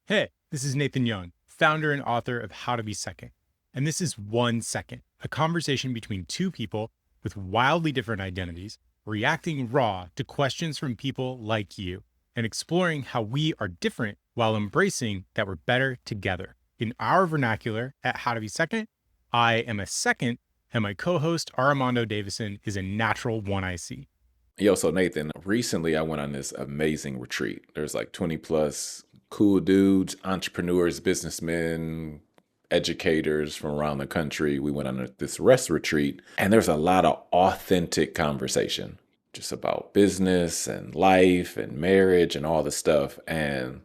Hey, this is Nathan Young, founder and author of How to Be Second. And this is 1 Second, a conversation between two people with wildly different identities, reacting raw to questions from people like you, and exploring how we are different while embracing that we're better together. In our vernacular at How to Be Second, I am a second, and my co host, Armando Davison, is a natural one I see. Yo, so Nathan, recently I went on this amazing retreat. There's like 20 plus cool dudes, entrepreneurs, businessmen, educators from around the country. We went on this rest retreat, and there's a lot of authentic conversation just about business and life and marriage and all the stuff. And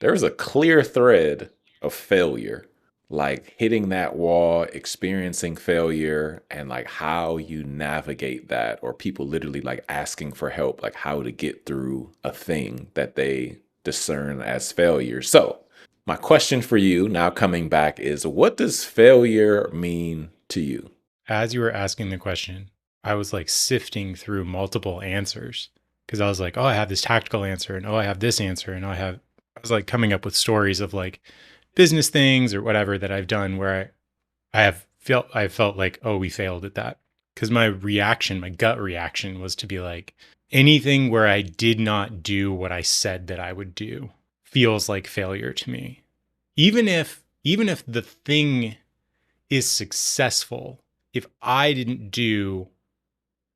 there's a clear thread of failure, like hitting that wall, experiencing failure, and like how you navigate that, or people literally like asking for help, like how to get through a thing that they discern as failure. So, my question for you now coming back is, what does failure mean to you? As you were asking the question, I was like sifting through multiple answers because I was like, oh, I have this tactical answer, and oh, I have this answer, and I was like coming up with stories of like business things or whatever that I've done where I felt like, oh, we failed at that. Because my reaction, my gut reaction was to be like, anything where I did not do what I said that I would do feels like failure to me. Even if the thing is successful, if I didn't do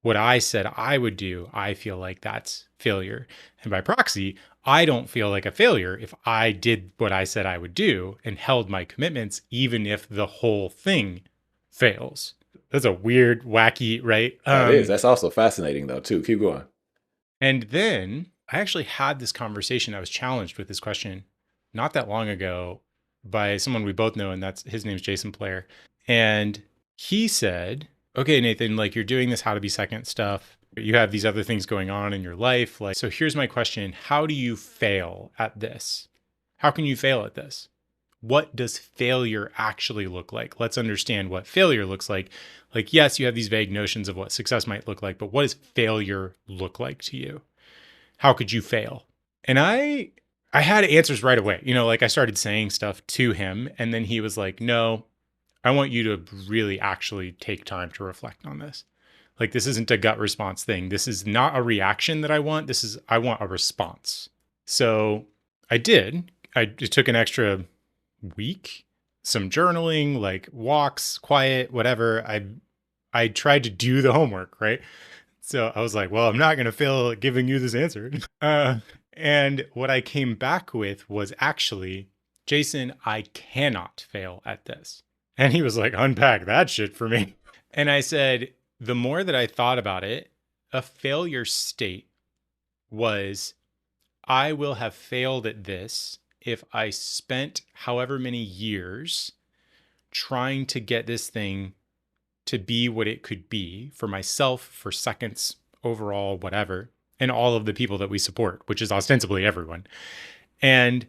what I said I would do, I feel like that's failure. And by proxy, I don't feel like a failure if I did what I said I would do and held my commitments, even if the whole thing fails. That's a weird, wacky, right? That is. That's also fascinating, though, too. Keep going. And then I actually had this conversation. I was challenged with this question not that long ago by someone we both know, and that's his name's Jason Player. And he said, okay, Nathan, like you're doing this how to be second stuff. You have these other things going on in your life. Like, so here's my question. How do you fail at this? How can you fail at this? What does failure actually look like? Let's understand what failure looks like. Like, yes, you have these vague notions of what success might look like, but what does failure look like to you? How could you fail? And I had answers right away. Like I started saying stuff to him, and then he was like, "No, I want you to really actually take time to reflect on this. Like this isn't a gut response thing. This is not a reaction that I want. I want a response." So I did. It took an extra week, some journaling, like walks, quiet, whatever. I tried to do the homework, right? So I was like, well, I'm not going to fail at giving you this answer. And what I came back with was actually, Jason, I cannot fail at this. And he was like, unpack that shit for me. And I said, the more that I thought about it, a failure state was I will have failed at this if I spent however many years trying to get this thing to be what it could be for myself, for seconds, overall, whatever, and all of the people that we support, which is ostensibly everyone. And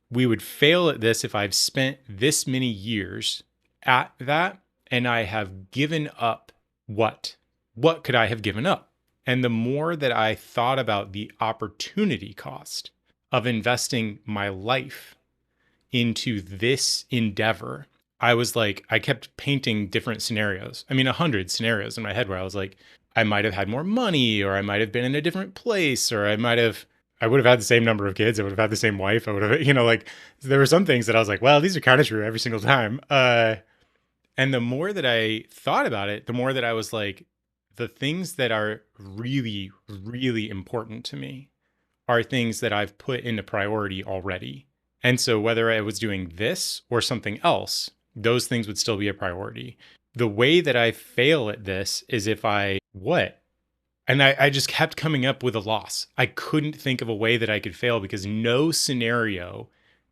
we would fail at this if I've spent this many years at that and I have given up what? What could I have given up? And the more that I thought about the opportunity cost of investing my life into this endeavor, I was like, I kept painting different scenarios. I mean, 100 scenarios in my head where I was like, I might have had more money, or I might have been in a different place, or I would have had the same number of kids. I would have had the same wife. I would have, like there were some things that I was like, well, these are kind of true every single time. And the more that I thought about it, the more that I was like, the things that are really, really important to me are things that I've put into priority already. And so whether I was doing this or something else, those things would still be a priority. The way that I fail at this is if I, what? And I just kept coming up with a loss. I couldn't think of a way that I could fail because no scenario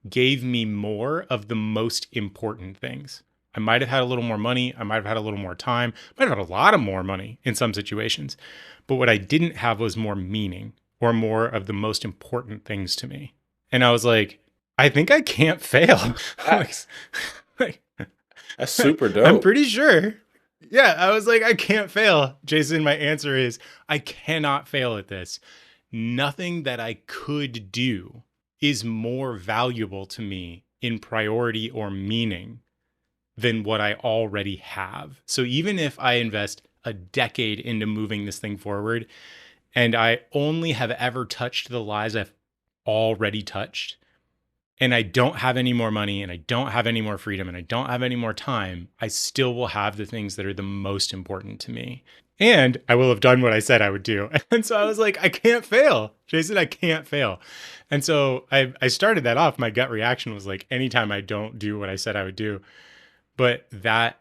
gave me more of the most important things. I might have had a little more money. I might have had a little more time. I might have had a lot of more money in some situations. But what I didn't have was more meaning or more of the most important things to me. And I was like, I think I can't fail. Facts. like, That's super I'm dope. pretty sure. Yeah, I was like, I can't fail. Jason, my answer is I cannot fail at this. Nothing that I could do is more valuable to me in priority or meaning than what I already have. So even if I invest a decade into moving this thing forward and I only have ever touched the lives I've already touched, and I don't have any more money and I don't have any more freedom and I don't have any more time, I still will have the things that are the most important to me. And I will have done what I said I would do. And so I was like, I can't fail. Jason, I can't fail. And so I started that off. My gut reaction was like, anytime I don't do what I said I would do. But that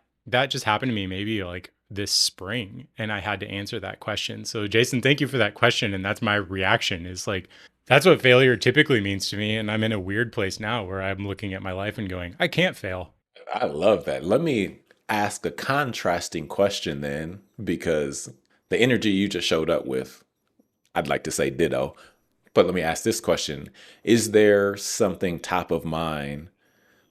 just happened to me maybe like this spring, and I had to answer that question. So Jason, thank you for that question. And that's my reaction, is like, that's what failure typically means to me. And I'm in a weird place now where I'm looking at my life and going, I can't fail. I love that. Let me ask a contrasting question then, because the energy you just showed up with, I'd like to say ditto. But let me ask this question. Is there something top of mind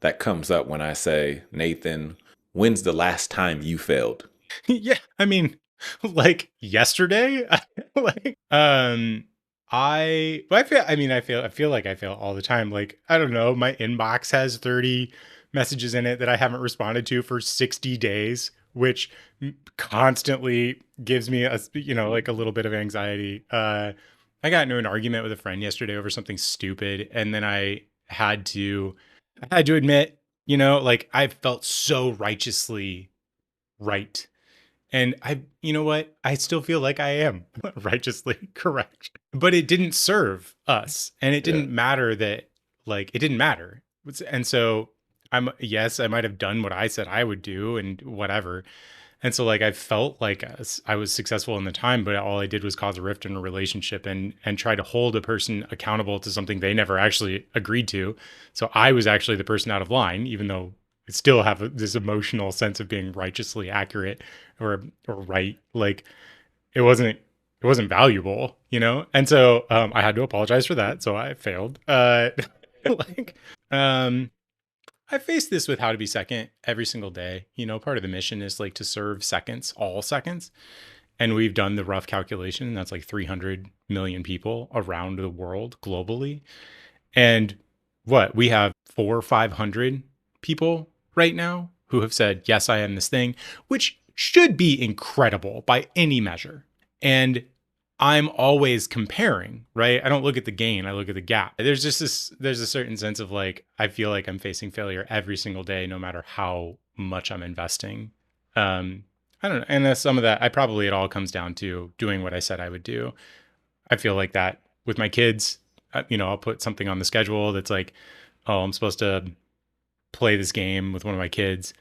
that comes up when I say, Nathan, when's the last time you failed? Yeah, I mean, like yesterday, like I feel like I fail all the time. Like, I don't know, my inbox has 30 messages in it that I haven't responded to for 60 days, which constantly gives me like a little bit of anxiety. I got into an argument with a friend yesterday over something stupid, and then I had to admit, like, I felt so righteously right. And you know what? I still feel like I am righteously correct. But it didn't serve us. And it Yeah. didn't matter that, like, it didn't matter. And so yes, I might have done what I said I would do and whatever. And so, like, I felt like I was successful in the time, but all I did was cause a rift in a relationship and try to hold a person accountable to something they never actually agreed to. So I was actually the person out of line, even though I still have this emotional sense of being righteously accurate or right. Like, it wasn't valuable, And so I had to apologize for that. So I failed. Like, um, I face this with how to be second every single day. Part of the mission is like to serve seconds, all seconds. And we've done the rough calculation. That's like 300 million people around the world globally. And what we have 400 or 500 people right now who have said, yes, I am this thing, which should be incredible by any measure. And I'm always comparing, right? I don't look at the gain, I look at the gap. There's a certain sense of like, I feel like I'm facing failure every single day, no matter how much I'm investing. I don't know. And some of that, it all comes down to doing what I said I would do. I feel like that with my kids. I'll put something on the schedule that's like, oh, I'm supposed to play this game with one of my kids.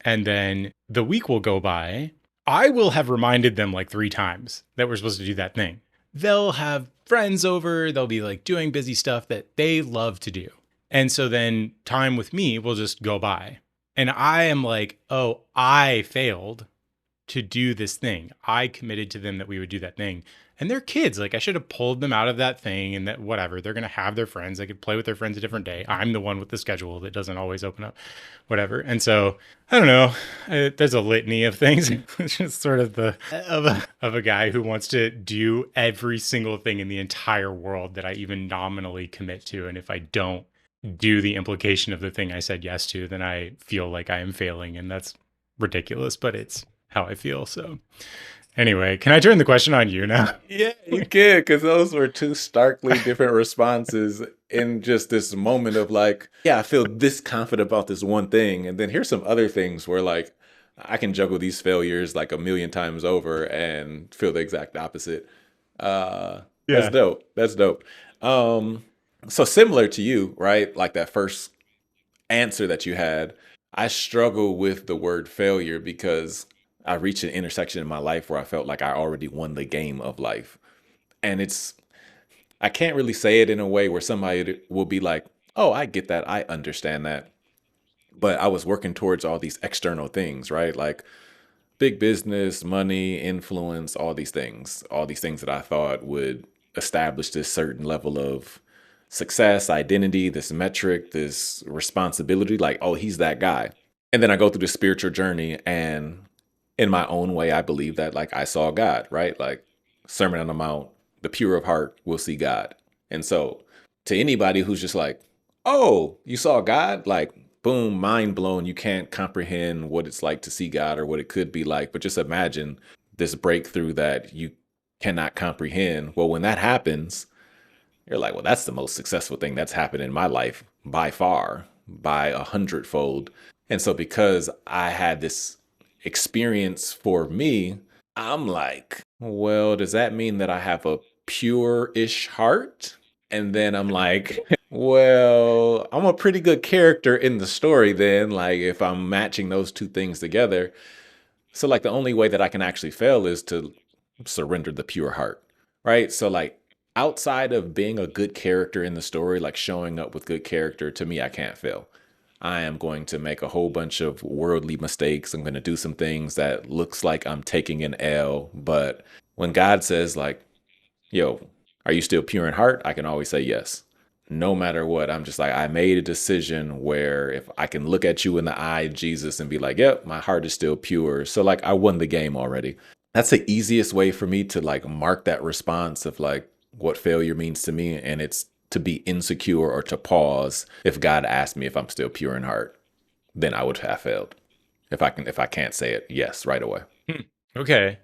And then the week will go by. I will have reminded them like 3 times that we're supposed to do that thing. They'll have friends over. They'll be like doing busy stuff that they love to do. And so then time with me will just go by. And I am like, oh, I failed to do this thing. I committed to them that we would do that thing. And they're kids. Like, I should have pulled them out of that thing, and that whatever. They're going to have their friends. They could play with their friends a different day. I'm the one with the schedule that doesn't always open up, whatever. And so I don't know. There's a litany of things. It's just sort of of a guy who wants to do every single thing in the entire world that I even nominally commit to. And if I don't do the implication of the thing I said yes to, then I feel like I am failing. And that's ridiculous, but it's how I feel. So anyway, can I turn the question on you now? Yeah, you can, because those were two starkly different responses in just this moment of like, yeah, I feel this confident about this one thing. And then here's some other things where like I can juggle these failures like a million times over and feel the exact opposite. That's Yeah. dope. That's dope. So similar to you, right? Like that first answer that you had, I struggle with the word failure because I reached an intersection in my life where I felt like I already won the game of life. And I can't really say it in a way where somebody will be like, oh, I get that. I understand that. But I was working towards all these external things, right? Like big business, money, influence, all these things that I thought would establish this certain level of success, identity, this metric, this responsibility. Like, oh, he's that guy. And then I go through the spiritual journey, and in my own way, I believe that like I saw God, right? Like Sermon on the Mount, the pure of heart will see God. And so to anybody who's just like, oh, you saw God? Like, boom, mind blown. You can't comprehend what it's like to see God or what it could be like. But just imagine this breakthrough that you cannot comprehend. Well, when that happens, you're like, well, that's the most successful thing that's happened in my life by far, by 100-fold. And so, because I had this experience for me, I'm like, well, does that mean that I have a pure ish heart? And then I'm like, well, I'm a pretty good character in the story then, like if I'm matching those two things together. So, like, the only way that I can actually fail is to surrender the pure heart, right? So, like, outside of being a good character in the story, like showing up with good character, to me, I can't fail. I am going to make a whole bunch of worldly mistakes. I'm going to do some things that looks like I'm taking an L. But when God says, like, yo, are you still pure in heart? I can always say yes. No matter what, I'm just like, I made a decision where if I can look at you in the eye, Jesus, and be like, yep, my heart is still pure. So, like, I won the game already. That's the easiest way for me to, like, mark that response of, like, what failure means to me. And it's to be insecure or to pause. If God asked me if I'm still pure in heart, then I would have failed. If I can't say it yes right away. Okay.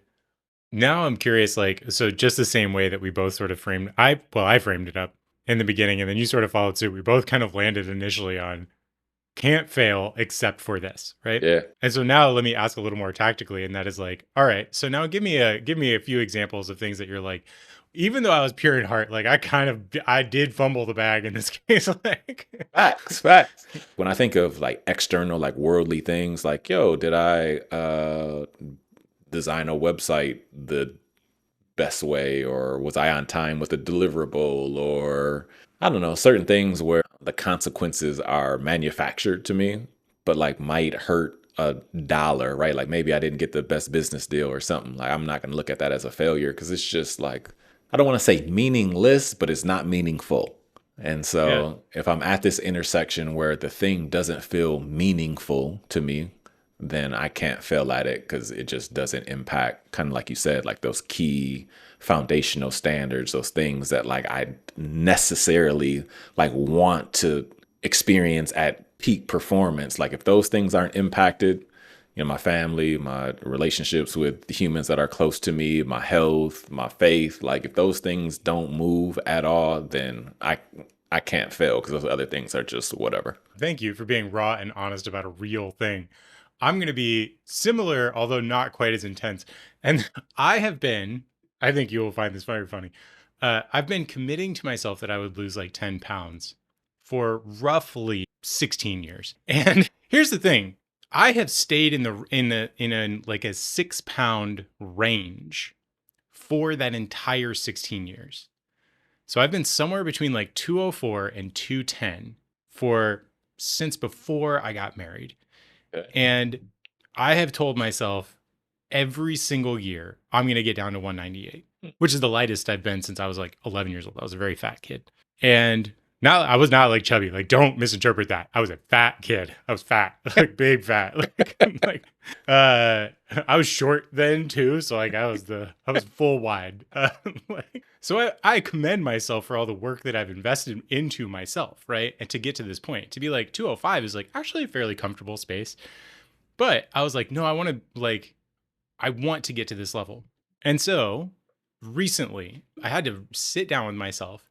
Now I'm curious, like, so just the same way that we both sort of framed, I framed it up in the beginning and then you sort of followed suit. We both kind of landed initially on can't fail except for this, right? Yeah. And so now let me ask a little more tactically, and that is like, all right, so now give me a few examples of things that you're like, even though I was pure in heart, like I did fumble the bag in this case. Like, Facts, facts. When I think of like external, like worldly things, like, yo, did I design a website the best way, or was I on time with a deliverable, or I don't know, certain things where the consequences are manufactured to me, but like might hurt $1, right? Like maybe I didn't get the best business deal or something. Like I'm not going to look at that as a failure because it's just like, I don't want to say meaningless, but it's not meaningful. And yeah, so if I'm at this intersection where the thing doesn't feel meaningful to me, then I can't fail at it because it just doesn't impact, kind of like you said, like those key foundational standards, those things that like I necessarily like want to experience at peak performance. Like if those things aren't impacted, my family, my relationships with the humans that are close to me, my health, my faith, like if those things don't move at all, then I can't fail because those other things are just whatever. thank you for being raw and honest about a real thing. I'm going to be similar, although not quite as intense. And I think you will find this very funny. I've been committing to myself that I would lose like 10 pounds for roughly 16 years. And here's the thing. I have stayed in a like a 6 pound range for that entire 16 years. So I've been somewhere between like 204 and 210 for since before I got married. Okay. And I have told myself every single year, I'm going to get down to 198, which is the lightest I've been since I was like 11 years old. I was a very fat kid. And now I was not like chubby. Like, don't misinterpret that. I was a fat kid. I was fat, like big fat. I was short then too. So like I was full wide. So I commend myself for all the work that I've invested into myself, right? And to get to this point, to be like 205 is like actually a fairly comfortable space. But I was like, no, I want to get to this level. And so recently I had to sit down with myself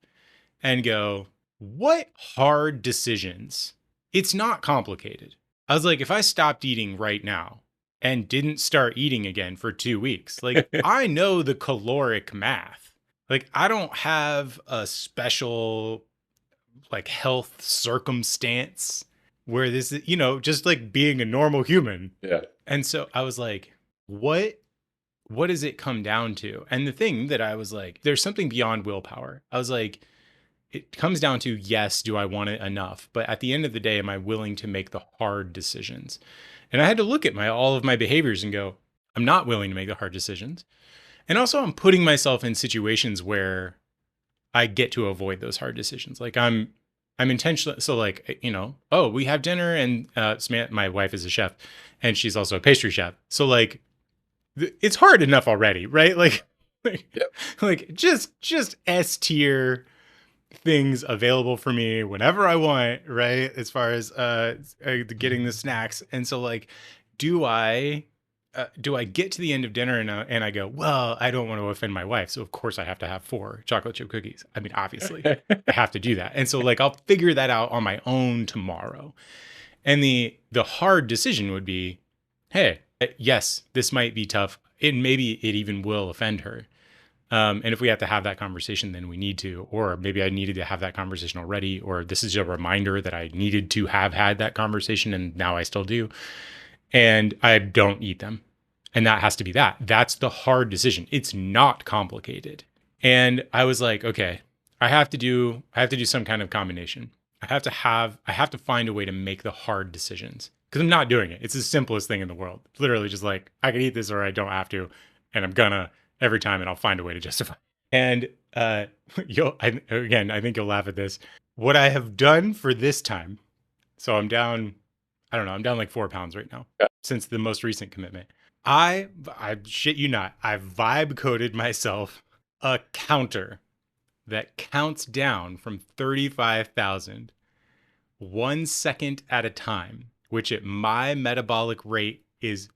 and go, what hard decisions? It's not complicated. I was like, if I stopped eating right now and didn't start eating again for 2 weeks, like I know the caloric math. Like I don't have a special like health circumstance where this is, just like being a normal human. Yeah. And so I was like, what does it come down to? And the thing that I was like, there's something beyond willpower. I was like, it comes down to, yes, do I want it enough? But at the end of the day, am I willing to make the hard decisions? And I had to look at all of my behaviors and go, I'm not willing to make the hard decisions. And also I'm putting myself in situations where I get to avoid those hard decisions. Like I'm intentional. So like, oh, we have dinner and my wife is a chef and she's also a pastry chef. So like, it's hard enough already, right? Like, Yep. like just S tier, things available for me whenever I want, right? As far as getting the snacks. And so like, do I get to the end of dinner and I go, well, I don't want to offend my wife, so of course I have to have 4 chocolate chip cookies. I mean, obviously, I have to do that. And so like I'll figure that out on my own tomorrow. And the hard decision would be, hey, yes, this might be tough. And maybe it even will offend her. And if we have to have that conversation, then we need to. Or maybe I needed to have that conversation already, or this is a reminder that I needed to have had that conversation and now I still do. And I don't eat them. And that has to be that. That's the hard decision. It's not complicated. And I was like, okay, I have to do some kind of combination. I have to find a way to make the hard decisions because I'm not doing it. It's the simplest thing in the world. Literally just like, I can eat this or I don't have to. And I'm gonna every time and I'll find a way to justify. And I think you'll laugh at this. What I have done for this time, so I'm down, I don't know, I'm down like 4 pounds right now Yeah. since the most recent commitment. I shit you not, I vibe coded myself a counter that counts down from 35,000 1 second at a time, which at my metabolic rate is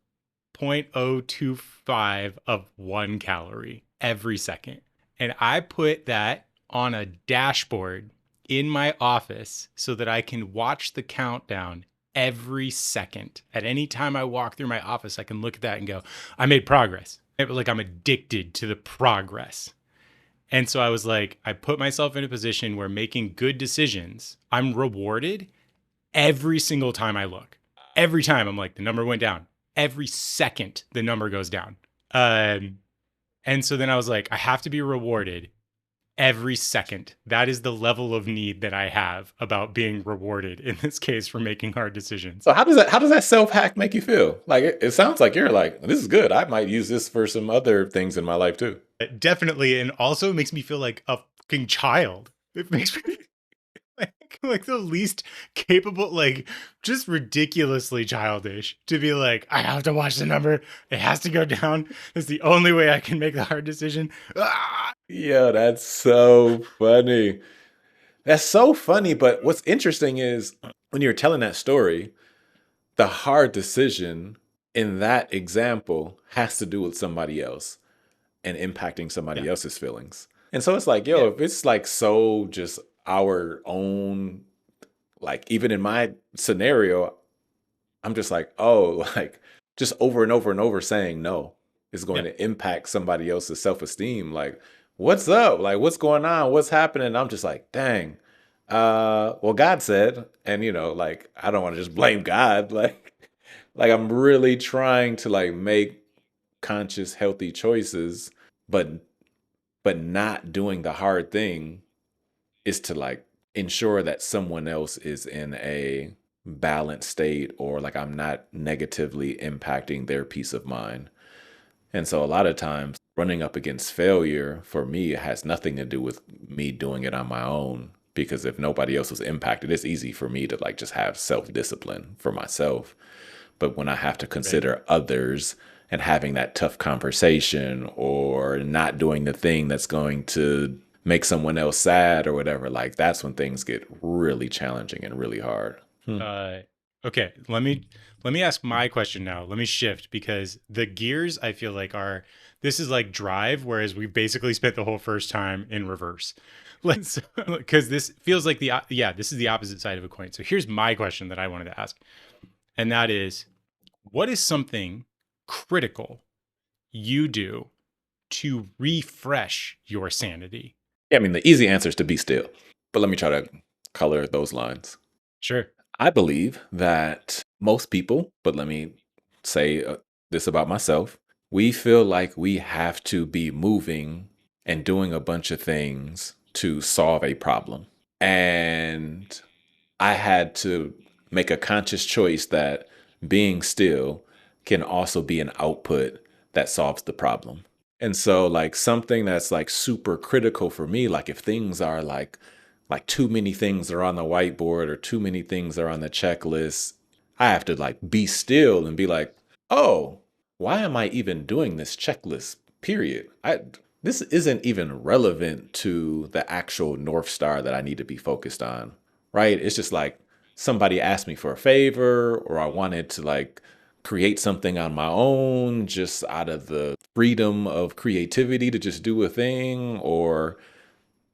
0.025 of 1 calorie every second. And I put that on a dashboard in my office so that I can watch the countdown every second. At any time I walk through my office, I can look at that and go, I made progress. Like I'm addicted to the progress. And so I was like, I put myself in a position where making good decisions, I'm rewarded every single time I look. Every time I'm like, the number went down. Every second, the number goes down. And so then I was like, I have to be rewarded every second. That is the level of need that I have about being rewarded in this case for making hard decisions. So how does that self hack make you feel? Like it sounds like you're like, this is good. I might use this for some other things in my life too. It definitely, and also makes me feel like a fucking child. It makes me like the least capable, like just ridiculously childish to be like, I have to watch the number. It has to go down. That's the only way I can make the hard decision. Ah! Yeah, that's so funny. That's so funny. But what's interesting is when you're telling that story, the hard decision in that example has to do with somebody else and impacting somebody Yeah. else's feelings. And so it's like, yo, Yeah. if it's like so just our own, like even in my scenario, I'm just like, oh, like just over and over and over saying no is going Yeah. to impact somebody else's self-esteem. Like, what's up? Like, what's going on? What's happening? I'm just like, dang. Well, God said, and like I don't want to just blame God. Like I'm really trying to like make conscious, healthy choices, but not doing the hard thing is to like ensure that someone else is in a balanced state or like I'm not negatively impacting their peace of mind. And so a lot of times running up against failure for me has nothing to do with me doing it on my own because if nobody else was impacted, it's easy for me to like just have self-discipline for myself. But when I have to Right. consider others and having that tough conversation or not doing the thing that's going to make someone else sad or whatever, like that's when things get really challenging and really hard. Okay, let me ask my question now. Let me shift because the gears I feel like are this is like drive, whereas we basically spent the whole first time in reverse. Let's because this feels like this is the opposite side of a coin. So here's my question that I wanted to ask, and that is, what is something critical you do to refresh your sanity? Yeah, I mean, the easy answer is to be still, but let me try to color those lines. Sure. I believe that most people, but let me say this about myself, we feel like we have to be moving and doing a bunch of things to solve a problem. And I had to make a conscious choice that being still can also be an output that solves the problem. And so like something that's like super critical for me, like if things are like too many things are on the whiteboard or too many things are on the checklist, I have to like be still and be like, oh, why am I even doing this checklist? Period. this isn't even relevant to the actual North Star that I need to be focused on, right? It's just like somebody asked me for a favor, or I wanted to like create something on my own just out of the freedom of creativity to just do a thing, or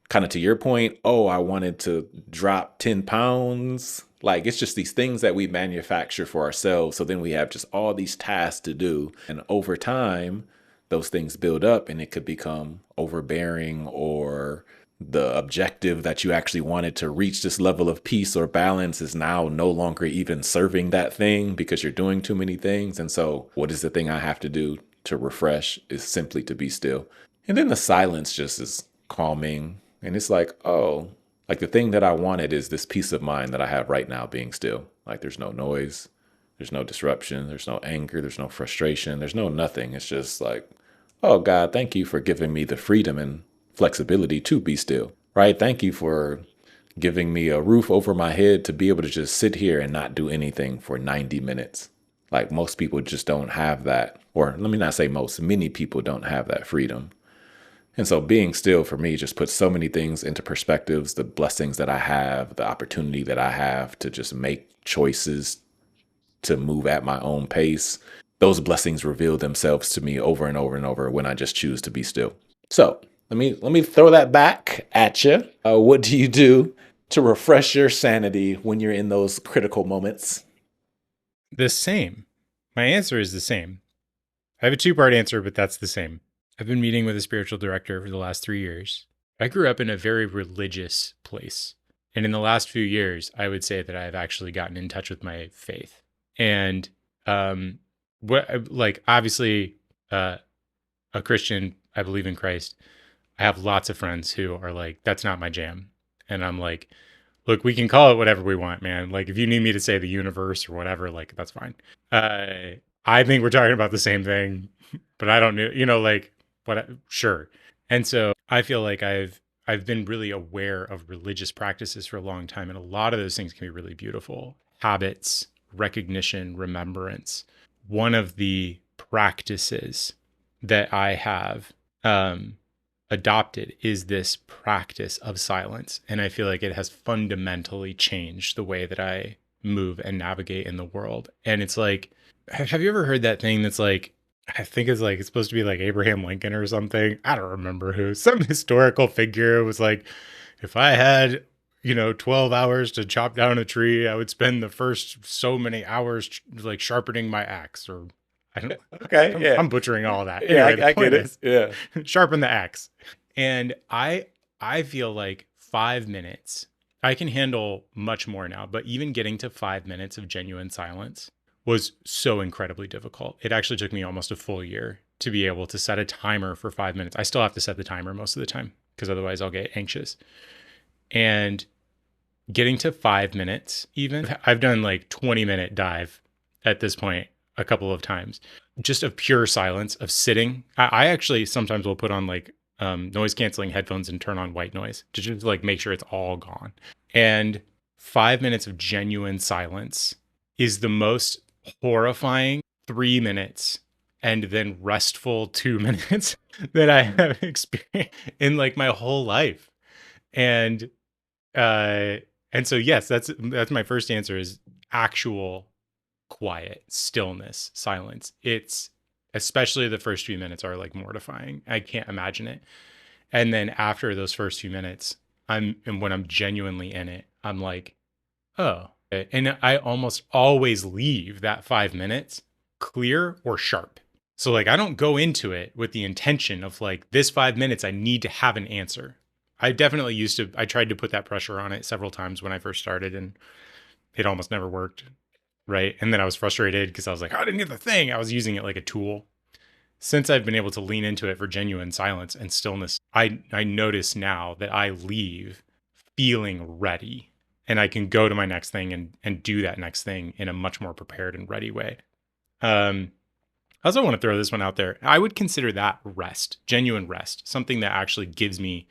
kind of to your point, oh, I wanted to drop 10 pounds. Like it's just these things that we manufacture for ourselves. So then we have just all these tasks to do. And over time, those things build up and it could become overbearing, or the objective that you actually wanted to reach this level of peace or balance is now no longer even serving that thing because you're doing too many things. And so, what is the thing I have to do to refresh is simply to be still. And then the silence just is calming. And it's like, oh, like the thing that I wanted is this peace of mind that I have right now being still. Like there's no noise, there's no disruption, there's no anger, there's no frustration, there's no nothing. It's just like, oh God, thank you for giving me the freedom and flexibility to be still, right? Thank you for giving me a roof over my head to be able to just sit here and not do anything for 90 minutes. Like most people just don't have that. Or let me not say most, many people don't have that freedom. And so being still for me just puts so many things into perspectives, the blessings that I have, the opportunity that I have to just make choices to move at my own pace. Those blessings reveal themselves to me over and over and over when I just choose to be still. So let me throw that back at you. What do you do to refresh your sanity when you're in those critical moments? The same. My answer is the same. I have a two-part answer, but that's the same. I've been meeting with a spiritual director for the last 3 years. I grew up in a very religious place. And in the last few years, I would say that I've actually gotten in touch with my faith. And like obviously a Christian, I believe in Christ. I have lots of friends who are like, that's not my jam. And I'm like, look, we can call it whatever we want, man. Like if you need me to say the universe or whatever, like that's fine. I think we're talking about the same thing, but I don't know, like what, sure. And so I feel like I've been really aware of religious practices for a long time. And a lot of those things can be really beautiful. Habits, recognition, remembrance. One of the practices that I have adopted is this practice of silence. And I feel like it has fundamentally changed the way that I move and navigate in the world. And it's like, have you ever heard that thing that's like, I think it's supposed to be like Abraham Lincoln or something. I don't remember who. Some historical figure was like, if I had, 12 hours to chop down a tree, I would spend the first so many hours like sharpening my axe, or I don't Okay, yeah. I'm butchering all that. Yeah, Anyway, the I point get it. is Yeah. sharpen the axe. And I feel like 5 minutes, I can handle much more now, but even getting to 5 minutes of genuine silence was so incredibly difficult. It actually took me almost a full year to be able to set a timer for 5 minutes. I still have to set the timer most of the time because otherwise I'll get anxious. And getting to 5 minutes, even, I've done like 20-minute dive at this point a couple of times, just of pure silence, of sitting. I actually sometimes will put on like noise canceling headphones and turn on white noise to just like make sure it's all gone. And 5 minutes of genuine silence is the most horrifying 3 minutes and then restful 2 minutes that I have experienced in like my whole life. And uh and so yes, that's my first answer is actual quiet, stillness, silence. It's especially the first few minutes are like mortifying. I can't imagine it. And then after those first few minutes, and when I'm genuinely in it, I'm like, oh. And I almost always leave that 5 minutes clear or sharp. So like I don't go into it with the intention of like this 5 minutes, I need to have an answer. I definitely I tried to put that pressure on it several times when I first started and it almost never worked. Right. And then I was frustrated because I was like, I didn't get the thing. I was using it like a tool. Since I've been able to lean into it for genuine silence and stillness, I notice now that I leave feeling ready and I can go to my next thing and do that next thing in a much more prepared and ready way. I also want to throw this one out there. I would consider that rest, genuine rest, something that actually gives me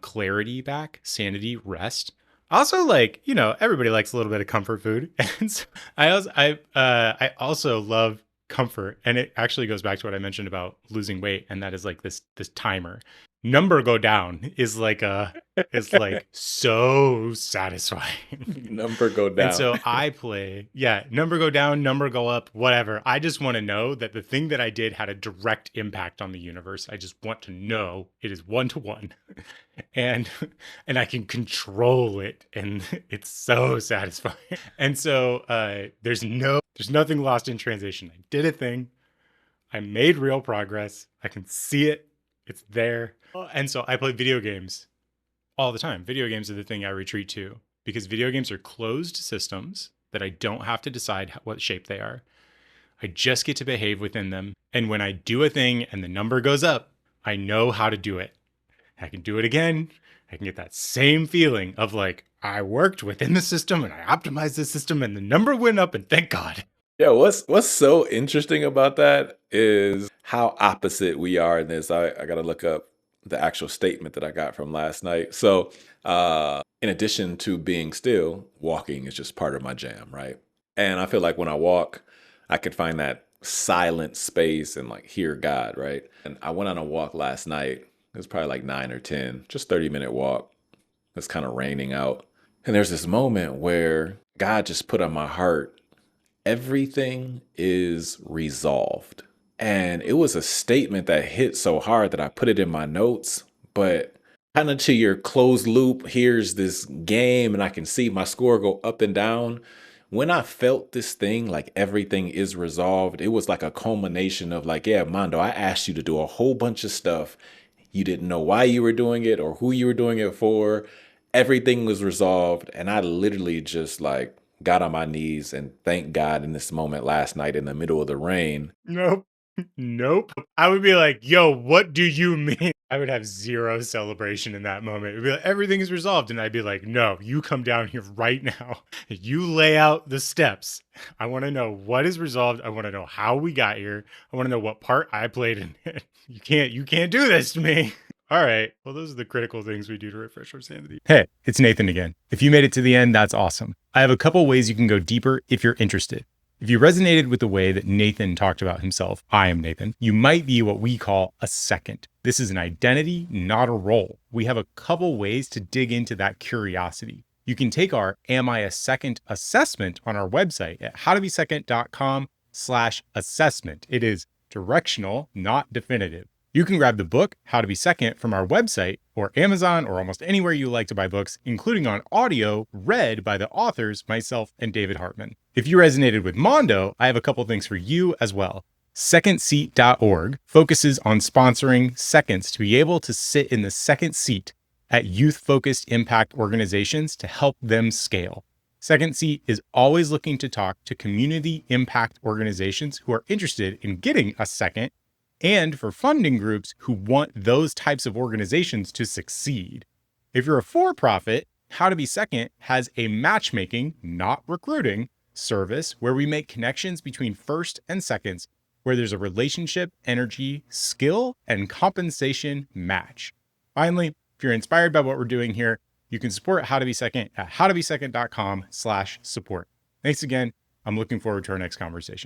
clarity back, sanity, rest. Also, like, everybody likes a little bit of comfort food. And so I also love comfort. And it actually goes back to what I mentioned about losing weight, and that is like this timer. Number go down is like so satisfying. Number go And down. so I play, yeah, number go down, number go up, whatever. I just want to know that the thing that I did had a direct impact on the universe. I just want to know it is 1-to-1. And I can control it, and it's so satisfying. And so there's nothing lost in translation. I did a thing. I made real progress. I can see it. It's there. And so I play video games all the time. Video games are the thing I retreat to, because video games are closed systems that I don't have to decide what shape they are. I just get to behave within them. And when I do a thing and the number goes up, I know how to do it. I can do it again. I can get that same feeling of like, I worked within the system and I optimized the system and the number went up, and thank God. Yeah, what's so interesting about that is how opposite we are in this. I got to look up the actual statement that I got from last night. So, in addition to being still, walking is just part of my jam, right? And I feel like when I walk, I can find that silent space and like hear God, right? And I went on a walk last night. It was probably like 9 or 10, just 30-minute walk. It's kind of raining out. And there's this moment where God just put on my heart, everything is resolved. And it was a statement that hit so hard that I put it in my notes, but kind of to your closed loop, here's this game and I can see my score go up and down. When I felt this thing, like everything is resolved, it was like a culmination of like, yeah, Mondo, I asked you to do a whole bunch of stuff. You didn't know why you were doing it or who you were doing it for. Everything was resolved. And I literally just like got on my knees and thanked God in this moment last night in the middle of the rain. Nope. Nope. I would be like, yo, what do you mean? I would have zero celebration in that moment. It'd be like, everything is resolved. And I'd be like, no, you come down here right now. You lay out the steps. I want to know what is resolved. I want to know how we got here. I want to know what part I played in it. You can't do this to me. All right. Well, those are the critical things we do to refresh our sanity. Hey, it's Nathan again. If you made it to the end, that's awesome. I have a couple ways you can go deeper if you're interested. If you resonated with the way that Nathan talked about himself, I am Nathan, you might be what we call a second. This is an identity, not a role. We have a couple ways to dig into that curiosity. You can take our Am I a Second assessment on our website at howtobesecond.com/assessment. It is directional, not definitive. You can grab the book, How to Be Second, from our website or Amazon or almost anywhere you like to buy books, including on audio read by the authors, myself and David Hartman. If you resonated with Mondo, I have a couple things for you as well. Secondseat.org focuses on sponsoring seconds to be able to sit in the second seat at youth-focused impact organizations to help them scale. Second Seat is always looking to talk to community impact organizations who are interested in getting a second, and for funding groups who want those types of organizations to succeed. If you're a for-profit, How to Be Second has a matchmaking, not recruiting, service where we make connections between first and seconds, where there's a relationship, energy, skill, and compensation match. Finally, if you're inspired by what we're doing here, you can support How to Be Second at howtobesecond.com/support. Thanks again. I'm looking forward to our next conversation.